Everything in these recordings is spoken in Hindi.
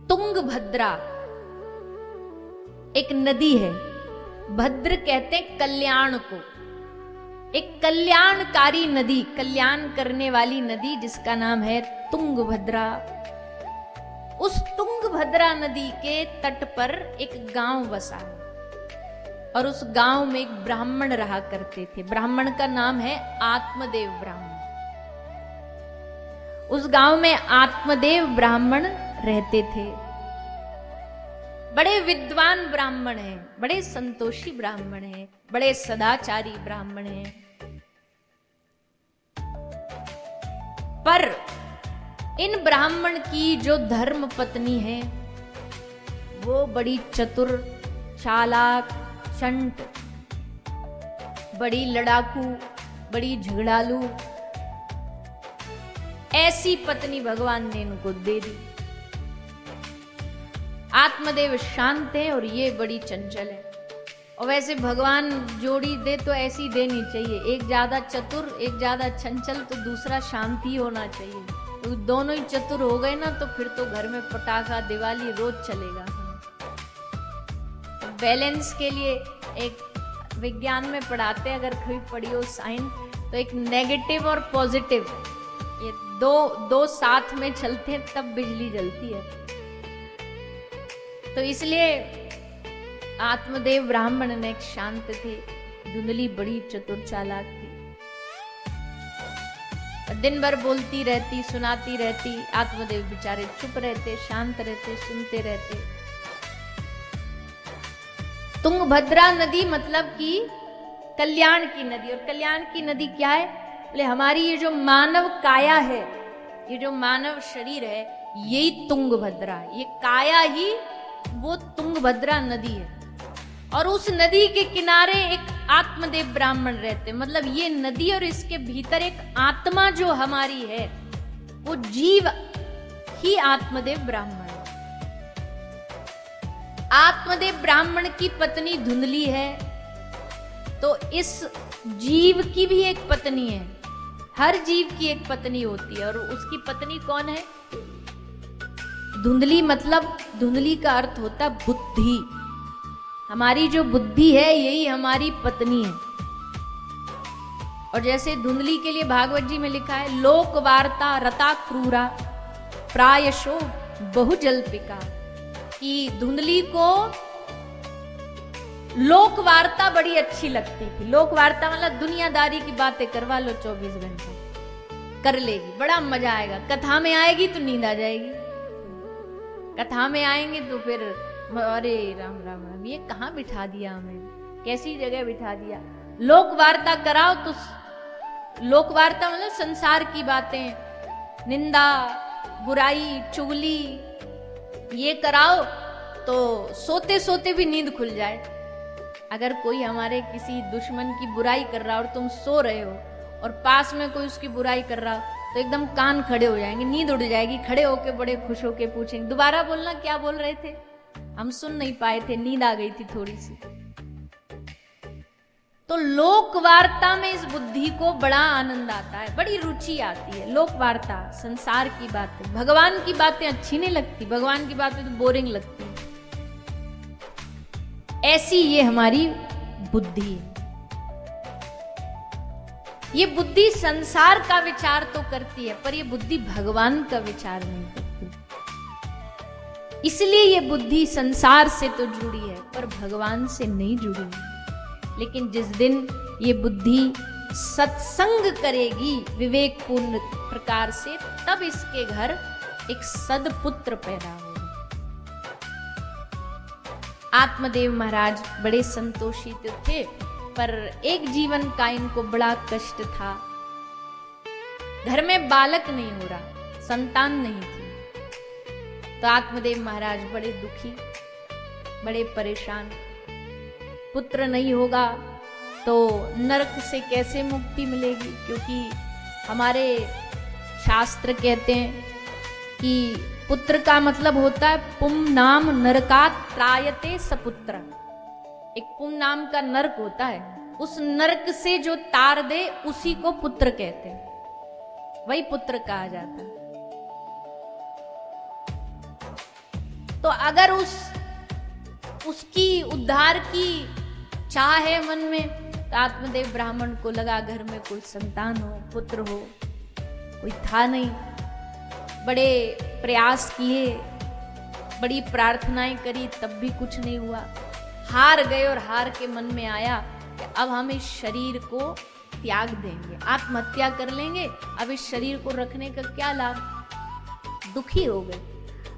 तुंगभद्रा एक नदी है। भद्र कहते हैं कल्याण को, एक कल्याणकारी नदी, कल्याण करने वाली नदी जिसका नाम है तुंगभद्रा। उस तुंगभद्रा नदी के तट पर एक गांव बसा है और उस गांव में एक ब्राह्मण रहा करते थे। ब्राह्मण का नाम है आत्मदेव ब्राह्मण। उस गांव में आत्मदेव ब्राह्मण रहते थे। बड़े विद्वान ब्राह्मण हैं, बड़े संतोषी ब्राह्मण हैं, बड़े सदाचारी ब्राह्मण हैं। पर इन ब्राह्मण की जो धर्म पत्नी है वो बड़ी चतुर, चालाक, चंट, बड़ी लड़ाकू, बड़ी झगड़ालू, ऐसी पत्नी भगवान ने इनको दे दी। आत्मदेव शांत है और ये बड़ी चंचल है। और वैसे भगवान जोड़ी दे तो ऐसी देनी चाहिए, एक ज्यादा चतुर एक ज्यादा चंचल तो दूसरा शांत ही होना चाहिए। तो दोनों ही चतुर हो गए ना तो फिर तो घर में पटाखा दिवाली रोज चलेगा। बैलेंस के लिए एक विज्ञान में पढ़ाते, अगर कोई पढ़ी हो साइंस, तो एक नेगेटिव और पॉजिटिव, ये दो साथ में चलते हैं तब बिजली जलती है। तो इसलिए आत्मदेव ब्राह्मण ने एक शांत थे, धुंधली बड़ी चतुर चालाक थी। दिन भर बोलती रहती, सुनाती रहती। आत्मदेव बेचारे चुप रहते, शांत रहते, सुनते रहते। तुंगभद्रा नदी मतलब कि कल्याण की नदी। और कल्याण की नदी क्या है? बोले हमारी ये जो मानव काया है, ये जो मानव शरीर है, यही तुंगभद्रा, ये काया ही वो तुंगभद्रा नदी है। और उस नदी के किनारे एक आत्मदेव ब्राह्मण रहते। मतलब ये नदी और इसके भीतर एक आत्मा जो हमारी है, वो जीव ही आत्मदेव ब्राह्मण है। आत्मदेव ब्राह्मण की पत्नी धुंधली है, तो इस जीव की भी एक पत्नी है। हर जीव की एक पत्नी होती है। और उसकी पत्नी कौन है? धुंधली। मतलब धुंधली का अर्थ होता है बुद्धि। हमारी जो बुद्धि है यही हमारी पत्नी है। और जैसे धुंधली के लिए भागवत जी में लिखा है, लोक वार्ता रता क्रूरा प्रायशो बहुजल्पिका, कि धुंधली को लोक वार्ता बड़ी अच्छी लगती थी। लोक वार्ता मतलब दुनियादारी की बातें करवा लो 24 घंटे, कर लेगी, बड़ा मजा आएगा। कथा में आएगी तो नींद आ जाएगी, कथा में आएंगे तो फिर अरे राम राम राम, ये कहाँ बिठा दिया हमें, कैसी जगह बिठा दिया। लोक वार्ता कराओ तो, लोक वार्ता मतलब संसार की बातें, निंदा, बुराई, चुगली, ये कराओ तो सोते सोते भी नींद खुल जाए। अगर कोई हमारे किसी दुश्मन की बुराई कर रहा और तुम सो रहे हो और पास में कोई उसकी बुराई कर रहा तो एकदम कान खड़े हो जाएंगे, नींद उड़ जाएगी। खड़े होके बड़े खुश होके पूछेंगे, दोबारा बोलना, क्या बोल रहे थे? हम सुन नहीं पाए थे, नींद आ गई थी थोड़ी सी। तो लोक वार्ता में इस बुद्धि को बड़ा आनंद आता है, बड़ी रुचि आती है। लोक वार्ता, संसार की बातें, भगवान की बातें अच्छी नहीं लगती, भगवान की बातें तो बोरिंग लगती। ऐसी ये हमारी बुद्धि है। ये बुद्धि संसार का विचार तो करती है, पर ये बुद्धि भगवान का विचार नहीं करती। इसलिए ये बुद्धि संसार से तो जुड़ी है पर भगवान से नहीं जुड़ी है। लेकिन जिस दिन ये बुद्धि सत्संग करेगी विवेकपूर्ण प्रकार से, तब इसके घर एक सदपुत्र पैदा होगा। आत्मदेव महाराज बड़े संतोषी तो थे, पर एक जीवन का इनको बड़ा कष्ट था। घर में बालक नहीं हो रहा, संतान नहीं थी। तो आत्मदेव महाराज बड़े दुखी, बड़े परेशान। पुत्र नहीं होगा तो नरक से कैसे मुक्ति मिलेगी? क्योंकि हमारे शास्त्र कहते हैं कि पुत्र का मतलब होता है पुम नाम नरकात त्रायते सपुत्र। एक पुम नाम का नरक होता है, उस नरक से जो तार दे उसी को पुत्र कहते हैं, वही पुत्र कहा जाता है। तो अगर उसकी उद्धार की चाह है मन में, तो आत्मदेव ब्राह्मण को लगा घर में कोई संतान हो, पुत्र हो, कोई था नहीं। बड़े प्रयास किए, बड़ी प्रार्थनाएं करी, तब भी कुछ नहीं हुआ। हार गए और हार के मन में आया कि अब हम इस शरीर को त्याग देंगे, आत्महत्या कर लेंगे, अब इस शरीर को रखने का क्या लाभ। दुखी हो गए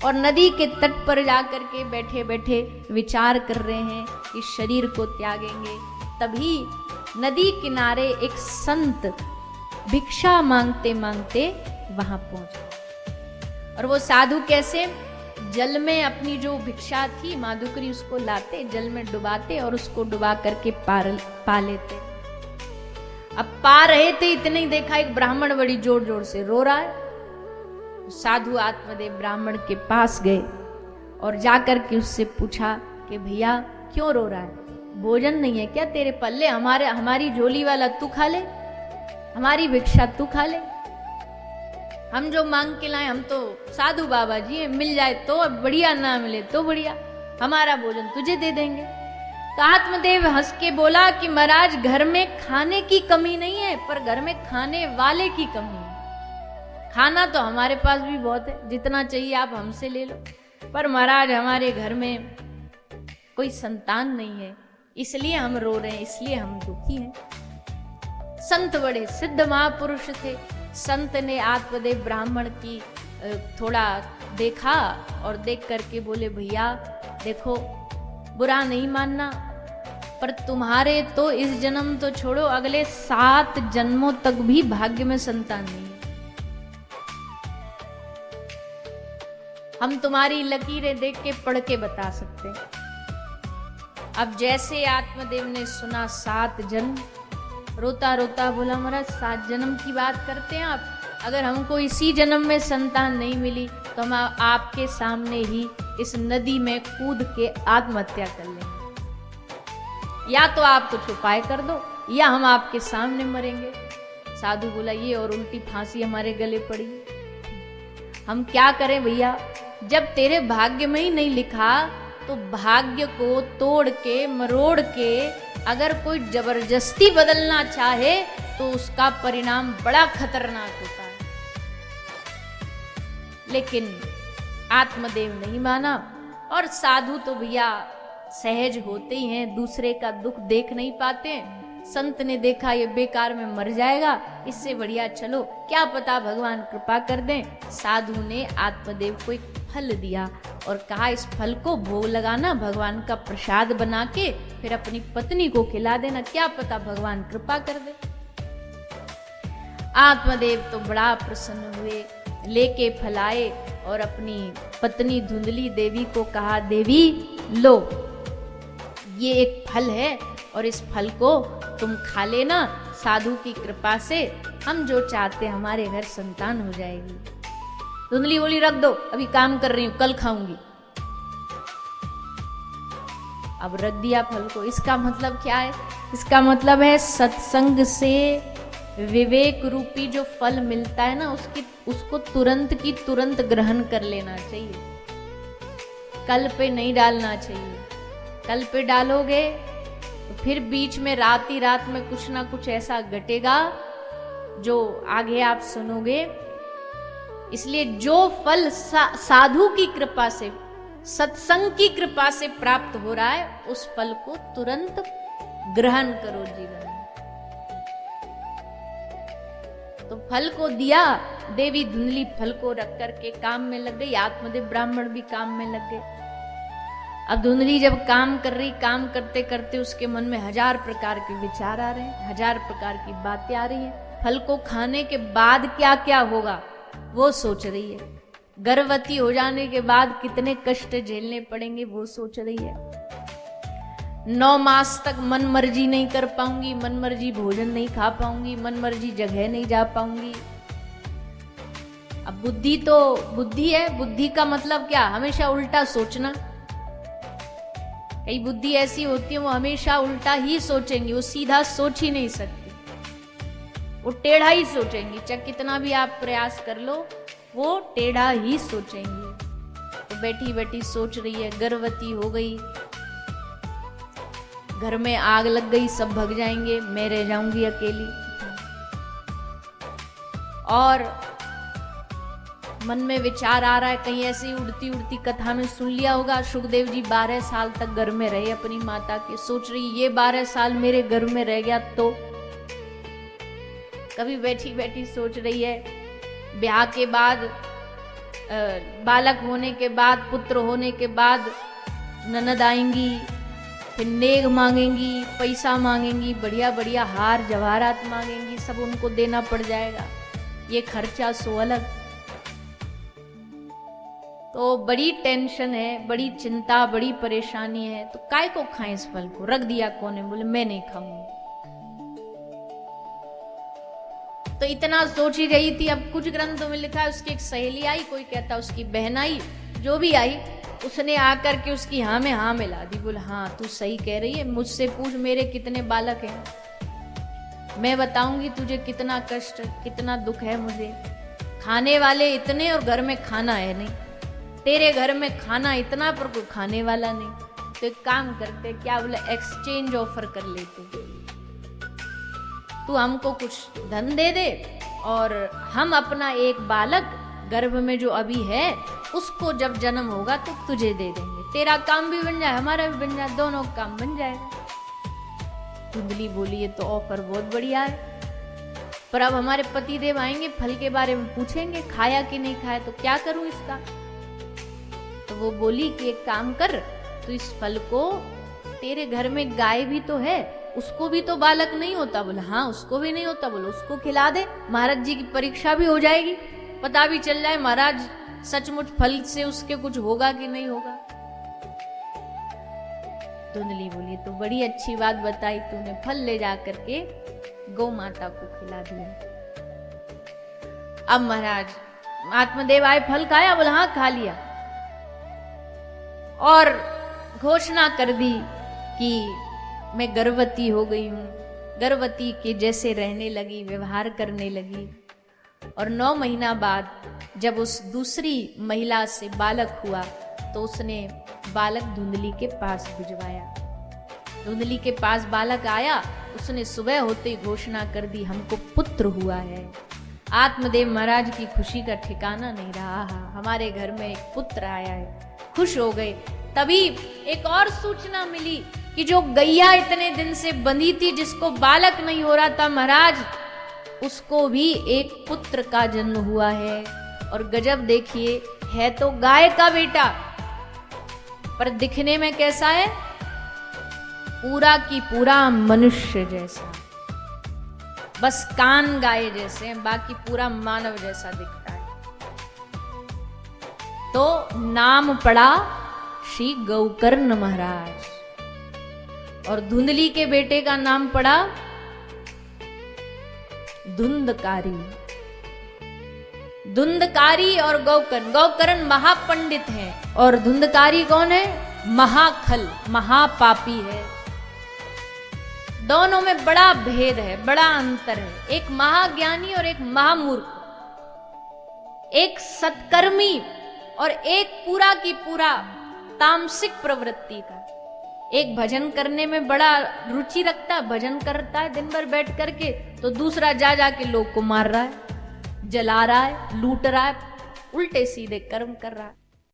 और नदी के तट पर जाकर के बैठे बैठे विचार कर रहे हैं कि शरीर को त्यागेंगे। तभी नदी किनारे एक संत भिक्षा मांगते मांगते वहां पहुंचे। और वो साधु कैसे, जल में अपनी जो भिक्षा थी माधुकरी उसको लाते, जल में डुबाते और उसको डुबा करके पा लेते। अब पा रहे थे, इतने ही देखा एक ब्राह्मण बड़ी जोर जोर से रो रहा है। साधु आत्मदेव ब्राह्मण के पास गए और जाकर के उससे पूछा कि भैया क्यों रो रहा है, भोजन नहीं है क्या तेरे पल्ले, हमारी झोली वाला तू खा ले, हमारी भिक्षा तू खा ले, हम जो मांग के लाए, हम तो साधु बाबा जी हैं, मिल जाए तो बढ़िया, ना मिले तो बढ़िया, हमारा भोजन तुझे दे देंगे। तो आत्मदेव हंस के बोला कि महाराज घर में खाने की कमी नहीं है, पर घर में खाने वाले की कमी है। खाना तो हमारे पास भी बहुत है, जितना चाहिए आप हमसे ले लो, पर महाराज हमारे घर में कोई संतान नहीं है, इसलिए हम रो रहे हैं, इसलिए हम दुखी हैं। संत बड़े सिद्ध महापुरुष थे। संत ने आत्मदेव ब्राह्मण की थोड़ा देखा और देख करके बोले भैया देखो, बुरा नहीं मानना, पर तुम्हारे तो इस जन्म तो छोड़ो, अगले 7 जन्मों तक भी भाग्य में संतान नहीं है। हम तुम्हारी लकीरें देख के पढ़ के बता सकते हैं। अब जैसे आत्मदेव ने सुना 7 जन्म, रोता रोता बोला महाराज 7 जन्म की बात करते हैं आप, अगर हमको इसी जन्म में संतान नहीं मिली तो हम आपके सामने ही इस नदी में कूद के आत्महत्या कर लेंगे, या तो आप कुछ उपाय कर दो या हम आपके सामने मरेंगे। साधु बोला ये और उल्टी फांसी हमारे गले पड़ी, हम क्या करें भैया, जब तेरे भाग्य में ही नहीं लिखा तो भाग्य को तोड़ के मरोड़ के अगर कोई जबरदस्ती बदलना चाहे तो उसका परिणाम बड़ा खतरनाक होता है। लेकिन आत्मदेव नहीं माना, और साधु तो भैया सहज होते ही हैं, दूसरे का दुख देख नहीं पाते। संत ने देखा ये बेकार में मर जाएगा, इससे बढ़िया चलो क्या पता भगवान कृपा कर दें। साधु ने आत्मदेव को एक फल दिया और कहा इस फल को भोग लगाना, भगवान का प्रसाद बना के फिर अपनी पत्नी को खिला देना, क्या पता भगवान कृपा कर दे। आत्मदेव तो बड़ा प्रसन्न हुए, लेके फल आए और अपनी पत्नी धुंधली देवी को कहा देवी लो ये एक फल है और इस फल को तुम खा लेना, साधु की कृपा से हम जो चाहते हमारे घर संतान हो जाएगी। धुंधली बोली रख दो, अभी काम कर रही हूं, कल खाऊंगी। अब रख दिया फल को। इसका मतलब क्या है? इसका मतलब है सत्संग से विवेक रूपी जो फल मिलता है ना, उसको तुरंत की तुरंत ग्रहण कर लेना चाहिए, कल पे नहीं डालना चाहिए। कल पे डालोगे तो फिर बीच में रात ही रात में कुछ ना कुछ ऐसा घटेगा जो आगे आप सुनोगे। इसलिए जो फल साधु की कृपा से, सत्संग की कृपा से प्राप्त हो रहा है, उस फल को तुरंत ग्रहण करो जीवन में। तो फल को दिया, देवी धुंधली फल को रख करके काम में लग गई, आत्मदेव ब्राह्मण भी काम में लग गए। अब धुंधली जब काम कर रही, काम करते करते उसके मन में 1000 प्रकार के विचार आ रहे हैं, 1000 प्रकार की बातें आ रही हैं। फल को खाने के बाद क्या क्या होगा वो सोच रही है, गर्भवती हो जाने के बाद कितने कष्ट झेलने पड़ेंगे वो सोच रही है। 9 मास तक मन मर्जी नहीं कर पाऊंगी, मन मर्जी भोजन नहीं खा पाऊंगी, मन मर्जी जगह नहीं जा पाऊंगी। अब बुद्धि तो बुद्धि है, बुद्धि का मतलब क्या? हमेशा उल्टा सोचना। कई बुद्धि ऐसी होती है वो हमेशा उल्टा ही सोचेंगी, वो सीधा सोच ही नहीं सकती, वो टेढ़ा ही सोचेंगी। चाहे कितना भी आप प्रयास कर लो वो टेढ़ा ही सोचेंगे। तो बैठी बैठी सोच रही है, गर्भवती हो गई, घर में आग लग गई, सब भग जाएंगे, मैं रह जाऊंगी अकेली। और मन में विचार आ रहा है, कहीं ऐसी उड़ती उड़ती कथा में सुन लिया होगा, सुखदेव जी 12 साल तक घर में रहे अपनी माता के। सोच रही ये 12 साल मेरे घर में रह गया तो। कभी बैठी बैठी सोच रही है, ब्याह के बाद, बालक होने के बाद, पुत्र होने के बाद ननद आएंगी, फिर नेग मांगेंगी, पैसा मांगेंगी, बढ़िया बढ़िया हार जवाहरात मांगेंगी, सब उनको देना पड़ जाएगा, ये खर्चा सो अलग। तो बड़ी टेंशन है, बड़ी चिंता, बड़ी परेशानी है। तो काय को खाएं इस फल को, रख दिया कोने, बोले मैं नहीं खाऊंगी। तो इतना सोच ही रही थी। अब कुछ ग्रंथों में लिखा है उसकी एक सहेली आई, कोई कहता उसकी बहन आई, जो भी आई, उसने आकर के उसकी हाँ में हाँ मिला दी। बोले हाँ तू सही कह रही है, मुझसे पूछ मेरे कितने बालक हैं, मैं बताऊंगी तुझे कितना कष्ट, कितना दुख है मुझे। खाने वाले इतने और घर में खाना है नहीं, तेरे घर में खाना इतना पर कोई खाने वाला नहीं। तो एक काम करते, क्या बोले, एक्सचेंज ऑफर कर लेते, तू हमको कुछ धन दे दे और हम अपना एक बालक गर्भ में जो अभी है उसको जब जन्म होगा तो तुझे दे देंगे, तेरा काम भी बन जाए हमारा भी बन जाए, दोनों काम बन जाएगा। धुंधली बोली ये तो ऑफर बहुत बढ़िया है, पर अब हमारे पति देव आएंगे, फल के बारे में पूछेंगे, खाया कि नहीं खाया, तो क्या करूं इसका। तो वो बोली कि एक काम कर, तो इस फल को, तेरे घर में गाय भी तो है, उसको भी तो बालक नहीं होता। बोला हाँ उसको भी नहीं होता। बोलो उसको खिला दे, महाराज जी की परीक्षा भी हो जाएगी, पता भी चल जाए महाराज सचमुच फल से उसके कुछ होगा कि नहीं होगा। धुंधली बोली तो बड़ी अच्छी बात बताई तूने, फल ले जा करके गौ माता को खिला दिया। अब महाराज आत्मदेव आए, फल खाया? बोला हाँ खा लिया। और घोषणा कर दी कि मैं गर्भवती हो गई हूं। गर्भवती के जैसे रहने लगी, व्यवहार करने लगी। और 9 महीना बाद जब उस दूसरी महिला से बालक हुआ तो उसने बालक धुंधली के पास भिजवाया। धुंधली के पास बालक आया, उसने सुबह होते ही घोषणा कर दी हमको पुत्र हुआ है। आत्मदेव महाराज की खुशी का ठिकाना नहीं रहा, हमारे घर में एक पुत्र आया है, खुश हो गए। तभी एक और सूचना मिली कि जो गैया इतने दिन से बंधी थी, जिसको बालक नहीं हो रहा था महाराज, उसको भी एक पुत्र का जन्म हुआ है। और गजब देखिए, है तो गाय का बेटा, पर दिखने में कैसा है? पूरा की पूरा मनुष्य जैसा, बस कान गाय जैसे हैं, बाकी पूरा मानव जैसा दिखता है। तो नाम पड़ा श्री गौकर्ण महाराज, और धुंधली के बेटे का नाम पड़ा धुंधकारी। धुंधकारी और गौकर्ण, गौकर्ण महापंडित हैं और धुंधकारी कौन है? महाखल, महापापी है। दोनों में बड़ा भेद है, बड़ा अंतर है। एक महाज्ञानी और एक महामूर्ख, एक सत्कर्मी और एक पूरा की पूरा तामसिक प्रवृत्ति का। एक भजन करने में बड़ा रुचि रखता, भजन करता है दिन भर बैठ करके, तो दूसरा जा जाके लोग को मार रहा है, जला रहा है, लूट रहा है, उल्टे सीधे कर्म कर रहा है।